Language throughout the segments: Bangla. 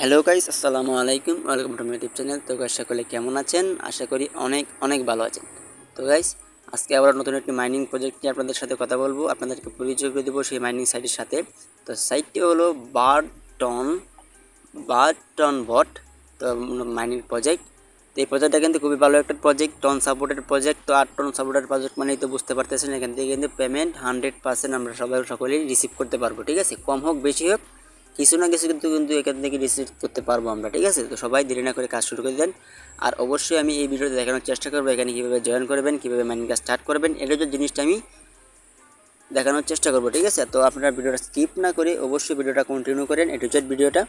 হ্যালো গাইস, আসসালামু আলাইকুম। Welcome to my YouTube channel. তো গাইস, সকলে কেমন আছেন? আশা করি অনেক অনেক ভালো আছেন। তো গাইস, আজকে আবার নতুন একটি মাইনিং প্রজেক্ট নিয়ে আপনাদের সাথে কথা বলবো, আপনাদেরকে পরিচয় করে দেবো সেই মাইনিং সাইটের সাথে। তো সাইটটি হলো বারটন বারটন বট। তো মাইনিং প্রজেক্ট। তো এই প্রজেক্টটা কিন্তু খুবই ভালো একটা প্রজেক্ট, টন সাপোর্টেড প্রজেক্ট। তো 8 টন সাপোর্টেড প্রজেক্ট মানেই তো বুঝতে পারতেছেন, এখান থেকে কিন্তু পেমেন্ট 100% আমরা সকলেই রিসিভ করতে পারবো। ঠিক আছে, কম হোক বেশি হোক, কিছু না কিছু কিন্তু কিন্তু এখান থেকে রিসিভ করতে পারবো আমরা। ঠিক আছে, তো সবাই দেরি না করে কাজ শুরু করে দেন। আর অবশ্যই আমি এই ভিডিওতে দেখানোর চেষ্টা করবো এখানে কীভাবে জয়েন করবেন, কীভাবে মাইনিং কাজ স্টার্ট করবেন, এটা যে জিনিসটা আমি দেখানোর চেষ্টা করবো। ঠিক আছে, তো আপনারা ভিডিওটা স্কিপ না করে অবশ্যই ভিডিওটা কন্টিনিউ করেন, এ টু জেড ভিডিওটা।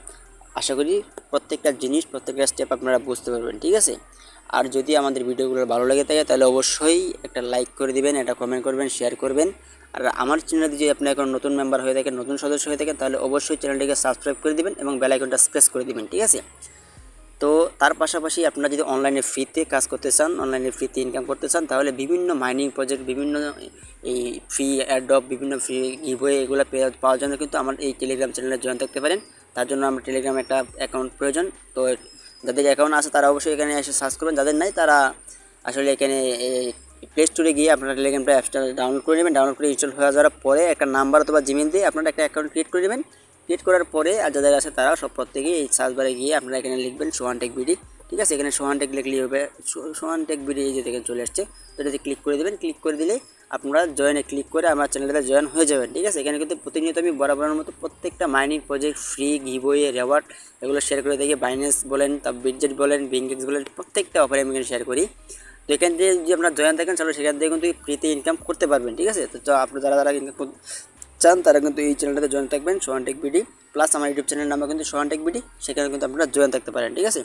আশা করি প্রত্যেকটা জিনিস, প্রত্যেকটা স্টেপ আপনারা বুঝতে পারবেন। ঠিক আছে, আর যদি আমাদের ভিডিওগুলো ভালো লেগে থাকে তাহলে অবশ্যই একটা লাইক করে দিবেন, একটা কমেন্ট করবেন, শেয়ার করবেন। আর আমার চ্যানেলে যদি আপনি এখন নতুন মেম্বার হয়ে থাকেন, নতুন সদস্য হয়ে থাকেন, তাহলে অবশ্যই চ্যানেলটিকে সাবস্ক্রাইব করে দিবেন এবং বেল আইকনটা প্রেস করে দিবেন। ঠিক আছে, তো তার পাশাপাশি আপনারা যদি অনলাইনে ফ্রিতে কাজ করতে চান, অনলাইনে ফ্রিতে ইনকাম করতে চান, তাহলে বিভিন্ন মাইনিং প্রজেক্ট, বিভিন্ন এই ফ্রি অ্যাড্রপ, বিভিন্ন ফ্রি গিভওয়ে এগুলো পাওয়ার জন্য কিন্তু আমার এই টেলিগ্রাম চ্যানেলে জয়েন থাকতে পারেন। তার জন্য আমার টেলিগ্রামে একটা অ্যাকাউন্ট প্রয়োজন। তো যাদের অ্যাকাউন্ট আছে তারা অবশ্যই এখানে এসে সার্চ করবেন, যাদের নাই তারা আসলে এখানে প্লে স্টোরে গিয়ে আপনারা টেলিগ্রামটা অ্যাপসটা ডাউনলোড করে নেবেন। ডাউনলোড করে ইনস্টল হয়ে যাওয়ার পরে একটা নাম্বার অথবা জিমেল দিয়ে আপনারা একটা অ্যাকাউন্ট ক্রিয়েট করে নেবেন। ক্রিয়েট করার পরে আর যাদের আছে তারা সব প্রত্যেকেই এই সার্চ বারে গিয়ে আপনারা এখানে লিখবেন সোহান টেক বিডি। ঠিক আছে, এখানে সোহান টেক লিখলেই হবে, সোহান টেক বিডি এই যে দেখে চলে আসছে। তো এটাতে ক্লিক করে দেবেন। ক্লিক করে দিলে আপনারা জয়েনে ক্লিক করে আমার চ্যানেলটাতে জয়েন হয়ে যাবেন। ঠিক আছে, এখানে কিন্তু প্রতিনিয়ত আমি বরাবরের মতো প্রত্যেকটা mining project, free giveaway, reward এগুলো শেয়ার করে দেখি। বাইন্যান্স বলেন, তারপর বিটজেট বলেন, বিনগেক্স বলেন, প্রত্যেকটা অফারে আমি এখানে শেয়ার করি। তো এখান থেকে যদি আপনারা জয়েন থাকেন তাহলে সেখান থেকে কিন্তু ফ্রিতে ইনকাম করতে পারবেন। ঠিক আছে, তো আপনারা যারা ইনকাম চান তারা কিন্তু এই চ্যানেলটাতে জয়েন থাকবেন, সোহান টেক বিডি। প্লাস আমার ইউটিউব চ্যানেল নামে কিন্তু সোহান টেক বিডি, সেখানে কিন্তু আপনারা জয়েন থাকতে পারেন। ঠিক আছে,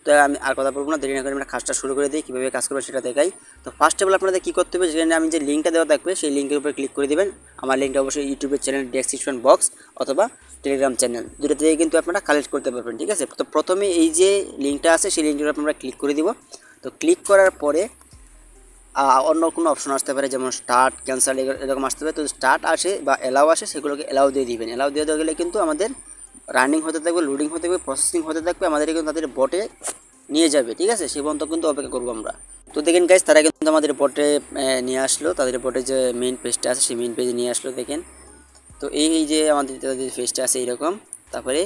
তো আমি আর কথা বলবো না, দেরি না করে আমরা কাজটা শুরু করে দিই। কীভাবে কাজ করবে সেটা দেখাই। তো ফার্স্ট অফ অল আপনাদের কী করতে হবে, যেখানে আমি যে লিঙ্কটা দেওয়া থাকবে সেই লিঙ্কের উপরে ক্লিক করে দেবেন। আমার লিঙ্কটা অবশ্যই ইউটিউবের চ্যানেল ডেসক্রিপশন বক্স অথবা টেলিগ্রাম চ্যানেল, দুটো থেকে কিন্তু আপনারা কালেক্ট করতে পারবেন। ঠিক আছে, তো প্রথমে এই যে লিঙ্কটা আছে সেই লিঙ্কের উপর আমরা ক্লিক করে দিব। তো ক্লিক করার পরে অন্য কোনো অপশন আসতে পারে, যেমন স্টার্ট, ক্যান্সেল এরকম আসতে পারে। তো স্টার্ট আসে বা অ্যালাউ আসে, সেগুলোকে অ্যালাউ দিয়ে দিবেন। অ্যালাউ দিয়ে দেওয়া গেলে কিন্তু আমাদের রানিং হতে থাকবে, লোডিং হতে থাকবে, প্রসেসিং হতে থাকবে, আমাদের কিন্তু তাদের বটে নিয়ে যাবে। ঠিক আছে, সে পর্যন্ত কিন্তু অপেক্ষা করবো আমরা। তো দেখেন গাইস, তারা কিন্তু আমাদের বটে নিয়ে আসলো, তাদের বটে যে মেইন পেজটা আছে সেই মেইন পেজে নিয়ে আসলো। দেখেন, তো এই যে আমাদের তাদের পেজটা আছে এইরকম। তারপরে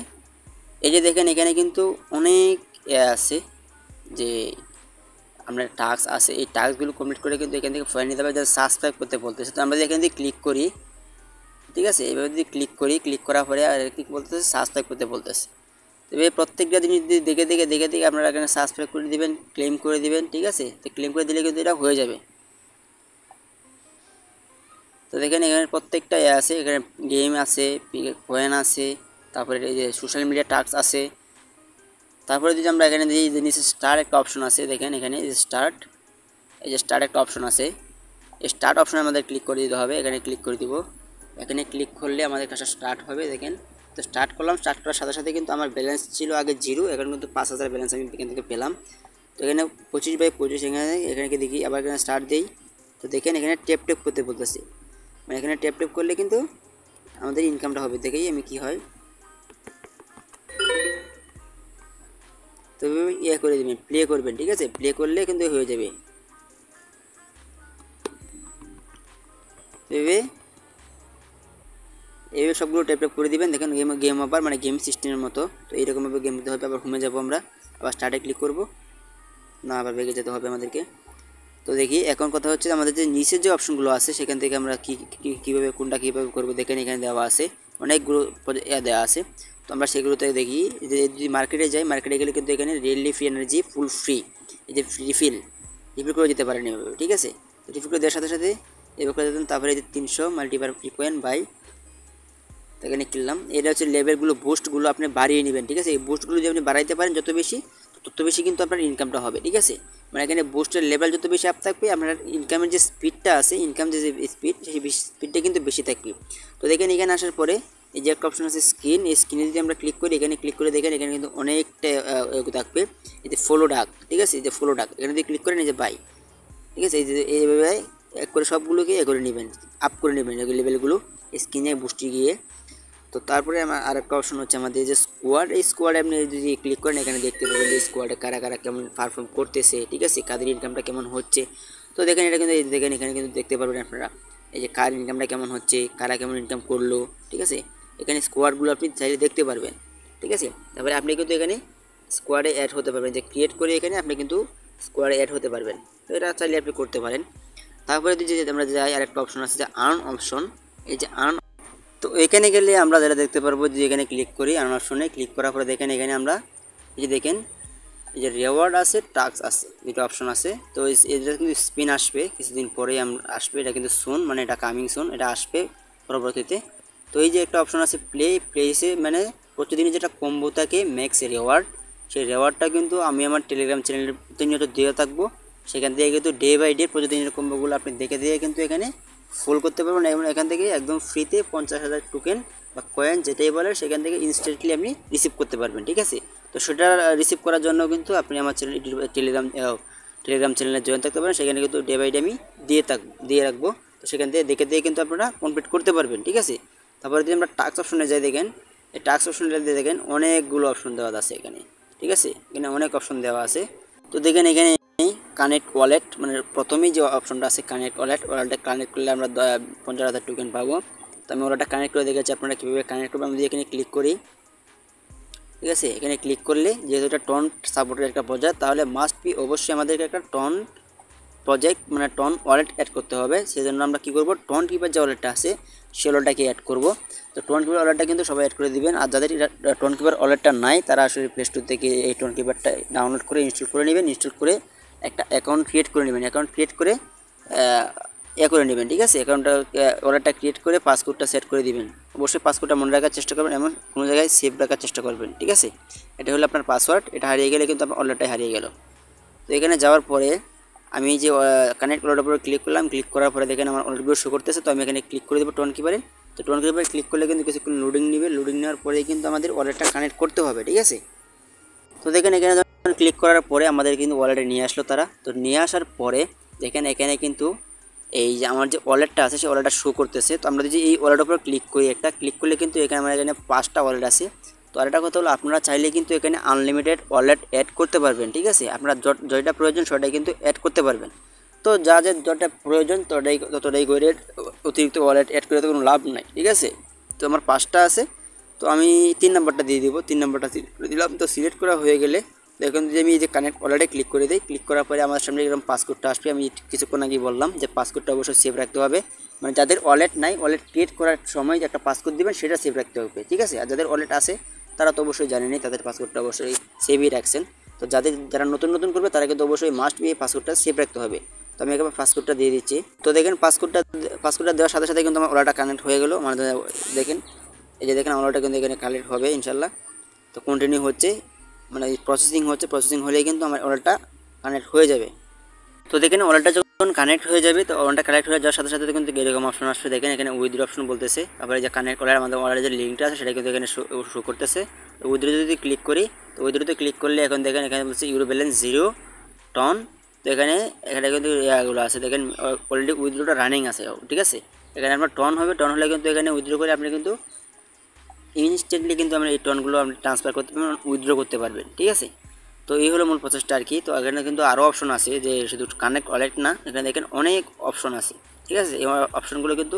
এই যে দেখেন, এখানে কিন্তু অনেক আছে যে আপনার টাস্ক আছে, এই টাস্কগুলো কমপ্লিট করে কিন্তু এখান থেকে পয়েন্ট নিতে হবে, যাতে সাবস্ক্রাইব করতে বলতেছে। তো আমরা যদি এখান থেকে ক্লিক করি, ঠিক আছে, এভাবে যদি ক্লিক করি, ক্লিক করার পরে আর কি বলতেছে, সাবস্ক্রাইব করতে বলতেছে। তবে প্রত্যেকটা জিনিস যদি দেখে দেখে আপনারা এখানে সাবস্ক্রাইব করে দিবেন, ক্লেম করে দিবেন। ঠিক আছে, তো ক্লেম করে দিলে কিন্তু এটা হয়ে যাবে। তো দেখেন, এখানে প্রত্যেকটা আছে, এখানে গেম আছে, কয়েন আছে, তারপরে এই যে সোশ্যাল মিডিয়া টাস্ক আছে। তারপরে যদি আমরা এখানে যে জিনিস স্টার একটা অপশন আছে, দেখেন এখানে এই যে স্টার্ট, এই যে স্টার্ট একটা অপশন আছে, এই স্টার্ট অপশনে আমাদের ক্লিক করে দিতে হবে। এখানে ক্লিক করে দিব। এখানে ক্লিক করলে আমাদের কাজটা স্টার্ট হবে। দেখেন, তো স্টার্ট করলাম। স্টার্ট করার সাথে সাথে কিন্তু আমার ব্যালেন্স ছিল আগে 0, এখন কিন্তু 5000 ব্যালেন্স আমি এখান থেকে পেলাম। তো এখানে 25/25, এখানে দেখি আবার এখানে স্টার্ট দেই। তো দেখেন, এখানে ট্যাপ ট্যাপ করতে বলতেছি, মানে এখানে ট্যাপ ট্যাপ করলে কিন্তু আমাদের ইনকামটা হবে। দেখেই আমি কি হয়, তো করে দেবেন, প্লে করবেন। ঠিক আছে, প্লে করলে কিন্তু হয়ে যাবে। এইভাবে সবগুলো ট্যাপ ট্যাপ করে দিবেন। দেখেন গেম ওভার, মানে গেম সিস্টেমের মতো। তো এইরকমভাবে গেম দিতে হবে। আবার হোমে যাবো আমরা, আবার স্টার্টে ক্লিক করব না, আবার বেগে যেতে হবে আমাদেরকে। তো দেখি এখন কথা হচ্ছে, আমাদের যে নিচের যে অপশনগুলো আছে সেখান থেকে আমরা কীভাবে কোনটা কীভাবে করবো, দেখেন এখানে দেওয়া আছে, অনেকগুলো দেওয়া আছে। তো আমরা সেগুলোতে দেখি যে যদি মার্কেটে যাই, মার্কেটে গেলে কিন্তু এখানে really free energy full free, এই যে রিফিল করে যেতে পারেন এভাবে। ঠিক আছে, রিফিল করে দেওয়ার সাথে সাথে এভাবে করে দেবেন। তারপরে এই যে 300 মাল্টিপার ফ্রিকোয়েন বাই, এখানে কিনলাম। এটা হচ্ছে লেভেলগুলো, বুস্টগুলো আপনি বাড়িয়ে নেবেন। ঠিক আছে, এই বুস্টগুলো যদি আপনি বাড়াইতে পারেন যত বেশি, তত বেশি কিন্তু আপনার ইনকামটা হবে। ঠিক আছে, মানে এখানে বুস্টের লেভেল যত বেশি আপ থাকবে, আপনার ইনকামের যে স্পিডটা আছে, ইনকাম যে স্পিড, সেই স্পিডটা কিন্তু বেশি থাকবে। তো দেখেন, এখানে আসার পরে এই যে একটা অপশন আছে স্ক্রিন, এই স্ক্রিনে যদি আমরা ক্লিক করি, এখানে ক্লিক করে দেখেন এখানে কিন্তু অনেকটা থাকবে। এই যে ফলো ডাক, ঠিক আছে, এই যে ফলো ডাক, এখানে যদি ক্লিক করেন এই যে বাই। ঠিক আছে, এই যে এইভাবে এক করে সবগুলোকে করে নেবেন, আপ করে নেবেন লেভেলগুলো স্ক্রিনে বুস্টে গিয়ে। তো তারপরে আমার আরেকটা অপশন হচ্ছে আমাদের যে স্কোয়াড, এই স্কোয়াডে আপনি যদি ক্লিক করেন এখানে দেখতে পাবেন যে স্কোয়াডে কারা কারা কেমন পারফর্ম করতেছে, ঠিক আছে, কাদের ইনকামটা কেমন হচ্ছে। তো দেখেন এটা কিন্তু দেখেন এখানে কিন্তু দেখতে পারবেন আপনারা এই যে কার ইনকামটা কেমন হচ্ছে, কারা কেমন ইনকাম করলো, ঠিক আছে। এখানে স্কোয়াডগুলো আপনি চাইলে দেখতে পারবেন, ঠিক আছে। তারপরে আপনি কিন্তু এখানে স্কোয়াডে অ্যাড হতে পারবেন, যে ক্রিয়েট করে এখানে আপনি কিন্তু স্কোয়াডে অ্যাড হতে পারবেন। তো এটা চাইলে আপনি করতে পারেন। তারপরে যদি আমরা যাই আরেকটা অপশন আছে যে আর্ন অপশন, এই যে আর্ন, তো এখানে গেলে আমরা যেটা দেখতে পারবো যে এখানে ক্লিক করি আর্ন অপশনে, ক্লিক করার পরে দেখেন এখানে আমরা এই যে দেখেন এই যে রেওয়ার্ড আছে, টাস্ক আছে, দুটো অপশন আছে। তো এটা কিন্তু স্পিন আসবে কিছুদিন পরেই আসবে, এটা কিন্তু সুন, মানে এটা কামিং সুন, এটা আসবে পরবর্তীতে। তো এই যে একটা অপশন আছে প্লেসে, মানে প্রতিদিনই যেটা কম্বো থাকে ম্যাক্স রেওয়ার্ড, সেই রেওয়ার্ডটা কিন্তু আমি আমার টেলিগ্রাম চ্যানেলে প্রতিনিয়ত দিয়ে থাকবো। সেখান থেকে কিন্তু ডে বাই ডে প্রতিদিনের কম্বোগুলো আপনি দেখে দিয়ে কিন্তু এখানে ফুল করতে পারবেন এবং এখান থেকে একদম ফ্রিতে 50,000 টোকেন বা কয়েন যেটাই বলে সেখান থেকে ইনস্ট্যান্টলি আপনি রিসিভ করতে পারবেন, ঠিক আছে। তো সেটা রিসিভ করার জন্য কিন্তু আপনি আমার টেলিগ্রাম চ্যানেলে জয়েন থাকতে পারেন, সেখানে কিন্তু ডে বাই ডে আমি দিয়ে রাখবো। তো সেখান থেকে দেখে দিয়ে কিন্তু আপনারা কমপ্লিট করতে পারবেন, ঠিক আছে। তারপরে যদি আমরা টাস্ক অপশনে যাই, দেখেন এই টাস্ক অপশনটা দিয়ে দেখেন অনেকগুলো অপশন দেওয়া আছে এখানে, ঠিক আছে, এখানে অনেক অপশন দেওয়া আছে। তো দেখেন এখানে কানেক্ট ওয়ালেট, মানে প্রথমেই যে অপশনটা আছে কানেক্ট ওয়ালেটটা কানেক্ট করলে আমরা 50,000 টোকেন পাবো। তো আমি ওয়ালেটটা কানেক্ট করে দেখেছি আপনারা কীভাবে কানেক্ট করবেন। আমি যদি এখানে ক্লিক করি, ঠিক আছে, এখানে ক্লিক করলে যেহেতু এটা টন সাপোর্টের একটা প্রজেক্ট, তাহলে মাস্ট বি অবশ্যই আমাদেরকে একটা টন প্রজেক্ট মানে টন ওয়ালেট অ্যাড করতে হবে। সেই জন্য আমরা কী করবো, টন কিপার যে ওয়ালেটটা আছে সেই ওয়ালেটটাকে অ্যাড করব। তো টন কিপার ওয়ালেটটা কিন্তু সবাই অ্যাড করে দিবেন, আর যাদের টন কিপার ওয়ালেটটা নাই তারা আসলে প্লে স্টোর থেকে এই টন কিপারটা ডাউনলোড করে ইনস্টল করে নেবেন। ইনস্টল করে একটা অ্যাকাউন্ট ক্রিয়েট করে নেবেন, অ্যাকাউন্ট ক্রিয়েট করে করে নেবেন, ঠিক আছে। অ্যাকাউন্টটা ওয়ালেটটা ক্রিয়েট করে পাসওয়ার্ডটা সেট করে দিবেন। অবশ্যই পাসওয়ার্ডটা মনে রাখার চেষ্টা করবেন, এমন কোনো জায়গায় সেভ রাখার চেষ্টা করবেন, ঠিক আছে। এটা হলো আপনার পাসওয়ার্ড, এটা হারিয়ে গেলে কিন্তু আপনার ওয়ালেটটাই হারিয়ে গেল। তো এখানে যাওয়ার পরে আমি যে কানেক্ট ওয়ালেটের উপরে ক্লিক করলাম, ক্লিক করার পরে দেখেন আমার ওয়ালেটগুলো শো করতেছে। তো আমি এখানে ক্লিক করে দেবো টন কিপারে। তো টন কিপারে ক্লিক করলে কিন্তু কিছুক্ষণ লোডিং নেবে, লোডিং নেওয়ার পরেই কিন্তু আমাদের ওয়ালেটটা কানেক্ট করতে হবে, ঠিক আছে। তো দেখেন এখানে যখন ক্লিক করার পরে আমাদের কিন্তু ওয়ালেটে নিয়ে আসলো তারা। তো নিয়ে আসার পরে দেখেন এখানে কিন্তু এই যে আমার যে ওয়ালেটটা আছে সেই ওয়ালেটটা শো করতেছে। তো আমরা যদি এই ওয়ালেটের উপর ক্লিক করি, একটা ক্লিক করলে কিন্তু এখানে আমার এখানে 5টা ওয়ালেট আছে। তো আরেকটা কথা হলো আপনারা চাইলে কিন্তু এখানে আনলিমিটেড ওয়ালেট অ্যাড করতে পারবেন, ঠিক আছে। আপনার যেটা প্রয়োজন সেটাই কিন্তু অ্যাড করতে পারবেন। তো যতটা প্রয়োজন ততটাই করে অতিরিক্ত ওয়ালেট অ্যাড করে তো কোনো লাভ নাই, ঠিক আছে। তো আমার 5টা আছে, তো আমি 3 নম্বরটা দিয়ে দিব, 3 নম্বরটা সিলেক্ট করে দিলাম। তো সিলেক্ট করা হয়ে গেলে দেখুন যে আমি এই যে কানেক্ট ওয়ালেটে ক্লিক করে দিই, ক্লিক করার পরে আমার সামনে এরকম পাসওয়ার্ডটা আসবে। আমি কিছুক্ষণ আগে বললাম যে পাসওয়ার্ডটা অবশ্যই সেভ রাখতে হবে, মানে যাদের ওয়ালেট নাই ওয়ালেট ক্রিয়েট করার সময় যে একটা পাসওয়ার্ড দেবেন সেটা সেভ রাখতে হবে, ঠিক আছে। আর যাদের ওয়ালেট আছে তারা তো অবশ্যই জানেনই, তাদের পাসওয়ার্ডটা অবশ্যই সেভই রাখছেন। তো যারা নতুন করবে তারা কিন্তু অবশ্যই মাস্ট বি এই পাসওয়ার্ডটা সেভ রাখতে হবে। তো আমি এখানে পাসওয়ার্ডটা দিয়ে দিচ্ছি। তো দেখেন পাসওয়ার্ডটা দেওয়ার সাথে সাথে কিন্তু আমার ওয়ালেটটা কানেক্ট হয়ে গেল। মানে দেখেন এই যে দেখেন আমার ওয়ালেটটা কিন্তু এখানে কানেক্ট হবে ইনশাল্লাহ। তো কন্টিনিউ হচ্ছে, মানে প্রসেসিং হলেই কিন্তু আমার ওয়ালেটটা কানেক্ট হয়ে যাবে। তো দেখেন ওয়ালেটটা যখন কানেক্ট হয়ে যাবে, তো ওয়ালেটটা কানেক্ট হয়ে যাওয়ার সাথে সাথে কিন্তু এরকম অপশন আসবে। দেখেন এখানে উইথড্র অপশন বলতেছে, তারপরে যে কানেক্ট করার আমাদের ওয়ালেটের যে লিঙ্কটা আছে সেটা কিন্তু এখানে শো করতেছে। তো উইথড্র যদি ক্লিক করি, তো উইথড্রতে ক্লিক করলে এখন দেখেন এখানে বলছে ইউরো ব্যালেন্স 0 টন। তো এখানে কিন্তু ইয়াগুলো আছে, দেখেন অলরেডি উইথড্রটা রানিং আছে, ঠিক আছে। এখানে আপনার টন হলে কিন্তু এখানে উইথড্র করে আপনি কিন্তু ইনস্ট্যান্টলি কিন্তু আমরা এই টনগুলো আপনি ট্রান্সফার করতে পারবেন, উইথড্র করতে পারবেন, ঠিক আছে। তো এই হলো মূল প্রসেসটা আর কি। তো এখানে কিন্তু আরও অপশন আছে, যে শুধু কানেক্ট ওয়ালেট না, এখানে দেখেন অনেক অপশন আছে, ঠিক আছে। এই অপশনগুলো কিন্তু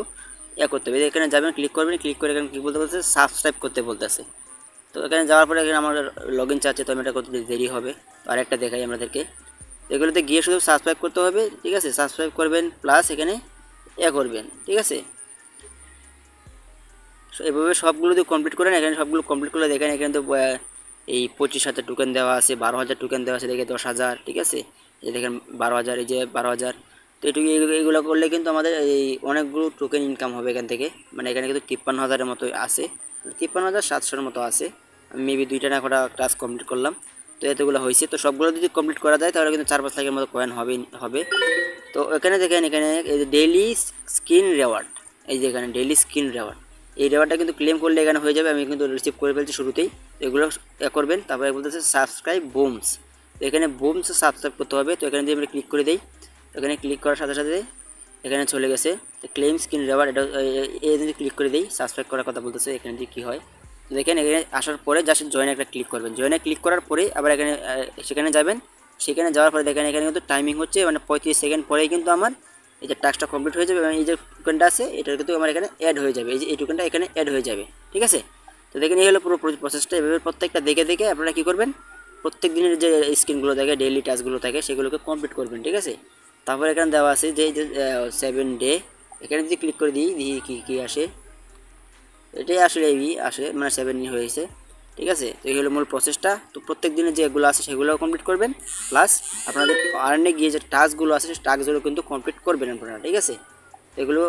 করতে হবে। এখানে যাবেন, ক্লিক করবেন, ক্লিক করে এখানে কী বলতে বলতেছে সাবস্ক্রাইব করতে বলতেছে। তো এখানে যাওয়ার পরে এখানে আমার লগ ইন চাচ্ছে, তো আমি এটা করতে দেরি হবে। তো আরেকটা দেখাই আমাদেরকে, এগুলোতে গিয়ে শুধু সাবস্ক্রাইব করতে হবে, ঠিক আছে। সাবস্ক্রাইব করবেন প্লাস এখানে করবেন, ঠিক আছে। এভাবে সবগুলো যদি কমপ্লিট করেন, এখানে সবগুলো কমপ্লিট করলে দেখেন এখানে তো এই 25,000 টোকেন দেওয়া আছে, 12,000 টোকেন দেওয়া আছে, দেখে 10,000, ঠিক আছে। এই দেখেন 12,000, এই যে 12,000। তো এগুলো করলে কিন্তু আমাদের এই অনেকগুলো টোকেন ইনকাম হবে এখান থেকে। মানে এখানে কিন্তু 53,000-এর মতো আছে, 53,700-এর মতো আছে। আমি মেবি 2টা না কটা টাস্ক কমপ্লিট করলাম, তো এতগুলো হয়েছে। তো সবগুলো যদি কমপ্লিট করা যায় তাহলে কিন্তু 4-5 লাখের মতো কয়েন হবে। তো এখানে দেখেন এখানে এই যে ডেইলি স্কিন রেওয়ার্ড, এই যে এখানে ডেইলি স্কিন রেওয়ার্ড, এই রেওয়ার্ডটা কিন্তু ক্লেম করলে এখানে হয়ে যাবে। আমি কিন্তু রিসিভ করে ফেলছি শুরুতেই, এগুলো করবেন। তারপরে বলতেছে সাবস্ক্রাইব বুমস, তো এখানে বুমস সাবস্ক্রাইব করতে হবে। তো এখানে যদি আমরা ক্লিক করে দিই, এখানে ক্লিক করার সাথে সাথে এখানে চলে গেছে। তো ক্লেম স্ক্রিন রেওয়ার্ড এটা এই যদি ক্লিক করে দিই, সাবস্ক্রাইব করার কথা বলতেছে, এখানে দিয়ে কী হয় তো দেখেন এখানে আসার পরে জাস্ট জয়েনে একটা ক্লিক করবেন। জয়েনে ক্লিক করার পরেই আবার এখানে সেখানে যাবেন। সেখানে যাওয়ার পরে দেখেন এখানে কিন্তু টাইমিং হচ্ছে মানে 35 সেকেন্ড পরেই কিন্তু আমার এই যে টাস্কটা কমপ্লিট হয়ে যাবে এবং এই যে টোকেনটা আছে এটা কিন্তু আমার এখানে অ্যাড হয়ে যাবে। এই যে এই টোকেনটা এখানে অ্যাড হয়ে যাবে, ঠিক আছে। তো দেখেন এই হলো পুরো প্রসেসটা। এভাবে প্রত্যেকটা দেখে দেখে আপনারা কী করবেন, প্রত্যেক দিনের যে স্ক্রিনগুলো থাকে, ডেইলি টাস্কগুলো থাকে, সেগুলোকে কমপ্লিট করবেন, ঠিক আছে। তারপর এখানে দেওয়া আছে যে 7 ডে, এখানে যদি ক্লিক করে দিই দেখি কী কী আসে। এটাই আসলে এই আসে মানে 7 হয়েছে, ঠিক আছে। তো এই হলো মূল প্রসেসটা। তো প্রত্যেক দিনে যেগুলো আছে সেগুলোও কমপ্লিট করবেন, প্লাস আপনাদের আর্নে গিয়ে যে টাস্কগুলো আছে সেই টাস্কগুলো কিন্তু কমপ্লিট করবেন আপনারা, ঠিক আছে। এগুলো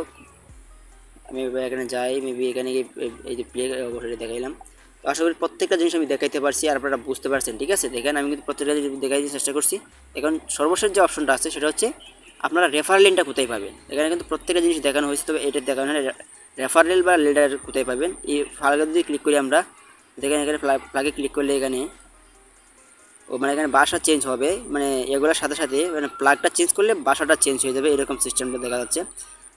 আমি এখানে যাই, মেবি এখানে এই যে প্লে অবশ্যই দেখাইলাম। তো আশা করি প্রত্যেকটা জিনিস আমি দেখাইতে পারছি আর আপনারা বুঝতে পারছেন, ঠিক আছে। দেখেন আমি কিন্তু প্রত্যেকটা জিনিস দেখাইতে চেষ্টা করছি। এখন সর্বশেষ যে অপশনটা আছে সেটা হচ্ছে আপনারা রেফারেল লিঙ্কটা কোথায় পাবেন। এখানে কিন্তু প্রত্যেকটা জিনিস দেখানো হয়েছে, তবে এটা দেখানো রেফারেল বা লিডার কোথায় পাবেন। এই ফ্লাগে যদি ক্লিক করি আমরা, দেখেন এখানে ফ্লাগে ক্লিক করলে এখানে মানে এখানে বাসা চেঞ্জ হবে, মানে এগুলোর সাথে সাথে মানে প্লাগটা চেঞ্জ করলে বাসাটা চেঞ্জ হয়ে যাবে, এরকম সিস্টেমটা দেখা যাচ্ছে।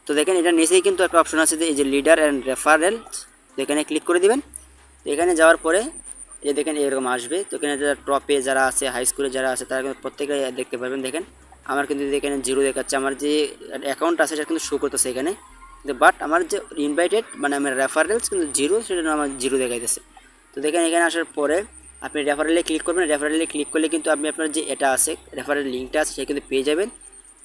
তো দেখেন এটা নিচেই কিন্তু একটা অপশন আছে যে এই যে লিডার অ্যান্ড রেফারেল, তো এখানে ক্লিক করে দিবেন। তো এখানে যাওয়ার পরে এই দেখেন এরকম আসবে। তো এখানে যারা টপে যারা আছে, হাই স্কুলে যারা আছে, তারা কিন্তু প্রত্যেকে দেখতে পারবেন। দেখেন আমার কিন্তু এখানে 0 দেখাচ্ছে, আমার যে অ্যাকাউন্ট আছে সেটা কিন্তু শো করতেছে এখানে, বাট আমার যে ইনভাইটেড মানে আমার রেফারেলস কিন্তু 0, সেটা আমার 0 দেখাইতেছে। তো দেখেন এখানে আসার পরে আপনি রেফারেলে ক্লিক করবেন। রেফারেলে ক্লিক করলে কিন্তু আপনি আপনার যে এটা আছে রেফারেল লিঙ্কটা আছে সেটা কিন্তু পেয়ে যাবেন।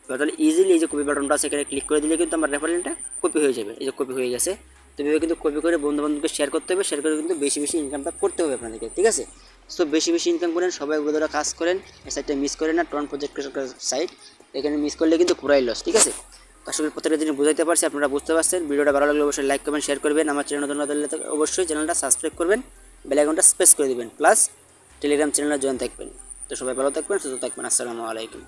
তাহলে ইজিলি এই যে কপি বাটনটা আছে এখানে ক্লিক করে দিলে কিন্তু আমার রেফারেল লিঙ্কটা কপি হয়ে যাবে। এই যে কপি হয়ে গেছে। তো এভাবে কিন্তু কপি করে বন্ধুবান্ধবকে শেয়ার করতে হবে, শেয়ার করে কিন্তু বেশি বেশি ইনকামটা করতে হবে আপনাদেরকে, ঠিক আছে। সো বেশি বেশি ইনকাম করেন, সবাই ওগুলো দ্বারা কাজ করেন। এই সাইটটা মিস করেন না, টন প্রজেক্ট সাইট, এখানে মিস করলে কিন্তু পুরাই লস, ঠিক আছে। আসলে প্রত্যেকটা জিনিস বুঝাইতে পারছি, আপনারা বুঝতে পারছেন। ভিডিওটা ভালো লাগলে অবশ্যই লাইক করবেন, শেয়ার করবেন। আমার চ্যানেল নতুন হলে অবশ্যই চ্যানেলটা সাবস্ক্রাইব করবেন, বেল আইকনটা প্রেস করে দিবেন, প্লাস টেলিগ্রাম চ্যানেলে জয়েন থাকবেন। তো সবাই ভালো থাকবেন, সুস্থ থাকবেন। আসসালামু আলাইকুম।